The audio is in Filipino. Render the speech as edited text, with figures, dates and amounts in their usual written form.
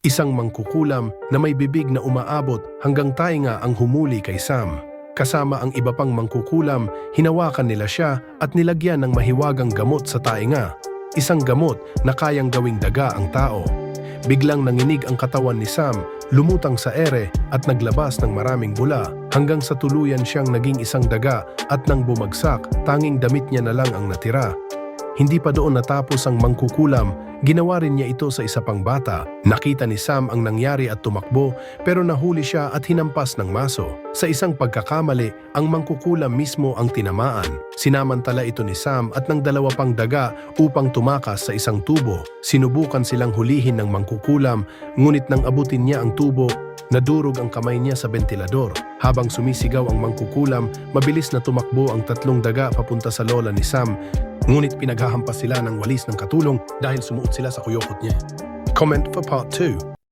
Isang mangkukulam na may bibig na umaabot hanggang tainga ang humuli kay Sam. Kasama ang iba pang mangkukulam, hinawakan nila siya at nilagyan ng mahiwagang gamot sa tainga. Isang gamot na kayang gawing daga ang tao. Biglang nanginig ang katawan ni Sam, lumutang sa ere at naglabas ng maraming bula hanggang sa tuluyan siyang naging isang daga at nang bumagsak, tanging damit niya na lang ang natira. Hindi pa doon natapos ang mangkukulam, ginawa rin niya ito sa isa pang bata. Nakita ni Sam ang nangyari at tumakbo pero nahuli siya at hinampas ng maso. Sa isang pagkakamali, ang mangkukulam mismo ang tinamaan. Sinamantala ito ni Sam at ng dalawa pang daga upang tumakas sa isang tubo. Sinubukan silang hulihin ng mangkukulam, ngunit nang abutin niya ang tubo, nadurog ang kamay niya sa bentilador. Habang sumisigaw ang mangkukulam, mabilis na tumakbo ang tatlong daga papunta sa lola ni Sam. Ngunit pinaghahampas sila ng walis ng katulong dahil sumuot sila sa kuyokot niya. Comment for part 2.